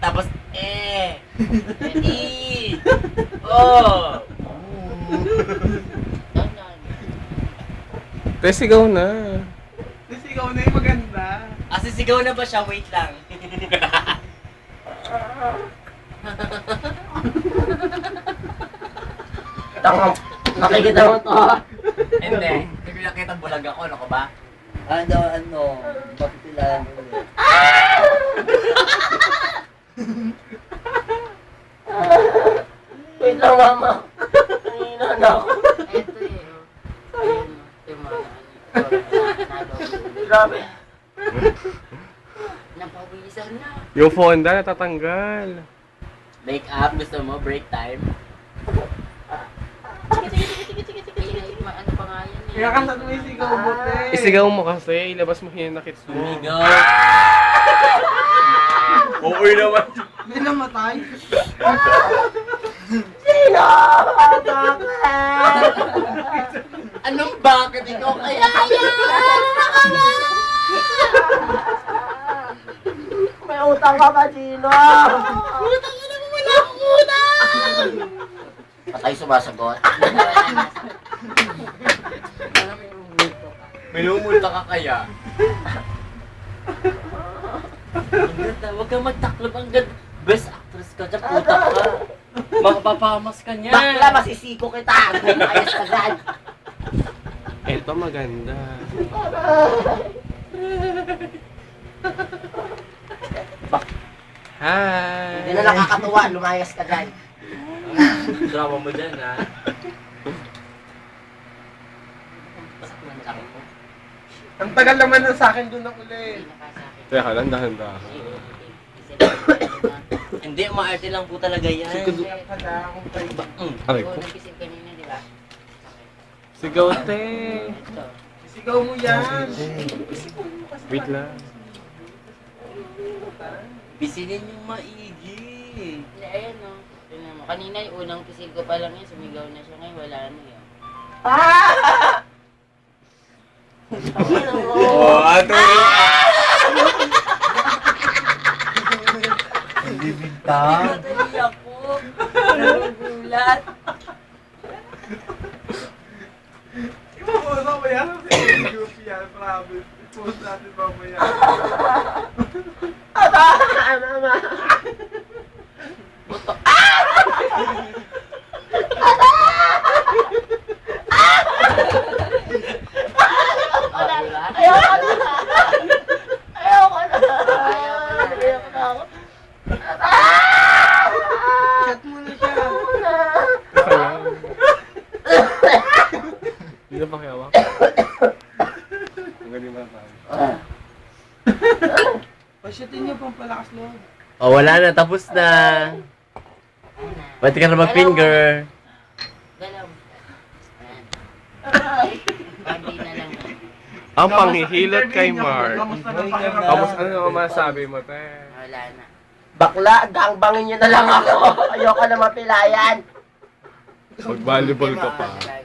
Tapos I. O. Te, sigaw na. Sisigaw na yung maganda. Sisigaw na ba siya? Wait lang. Makikita mo to. Hindi. Hindi ko nakita bulag ako. Ano ko ba? Papipilaan mo ulit. Wait lang, mama. Kanina na ako. Ito eh. Ayun, yung mga Grabe. napawisan na. Yung fonda natatanggal. Break up. Gusto mo? Break time? Ano pa nga yan eh. Kaya kanta mo yung sigaw mo, te. Isigaw mo kasi, ilabas mo hinakits mo. Sumigaw. Oo naman. May namatay. Sino? Bakit? Anong bakit ikaw kaya yan? May utang ka ba, Gino? Utang ina mo, wala akong utang! Patay sumasagot. May lumulta ka kaya? Ang ganda, huwag kang magtaklob. Ang ganda. Best actress ka dyan, puta ka. Makapapamas ka niyan. Bakla, masisiko kita. Ayos ka dyan. Eto maganda. Hi! Hindi na nakakatuwa. Lumayas ka dyan. Drama mo dyan, ha? Ang tagal naman na sa akin doon na uli. Teka lang, dahan-dahan. Hindi, maarte lang po talaga yan. Kada akong tayo. Aray ko. Nag-isip kanina, di ba? Sigaw, te. Ito. Sisigaw mo yan. Wait lang. Bisinin yung maigi. Hindi, ayan o. Tingnan mo. Kanina yung unang pisig ko pa lang yun, sumigaw na siya. Ngayon wala na yun. Oh, ato Natali ako. Nagugulat. Ipapost ako yan. Goofy yan, promise. I-post natin mamaya. Mama. O, di ba? Ayoko na. Ayoko na. Ayaw ko na. Ayoko na ako. Chat mo na siya. Teka lang. Hindi na pakiyawak. Ang galing na tayo. Pasyatin niyo pang palakas loob. Oh, wala na. Tapos na. Pwede ka na mag-finger. Galaw. Ayan. Pagdi na lang. Ang panghihilot kay Mark. Kamusta na pakiramdam? Kamusta ano naman masabi mo, te? Wala na. Bakla, gangbangin niyo na lang ako. Ayoko na mapilayan. Mag-volleyball ka pa. Wala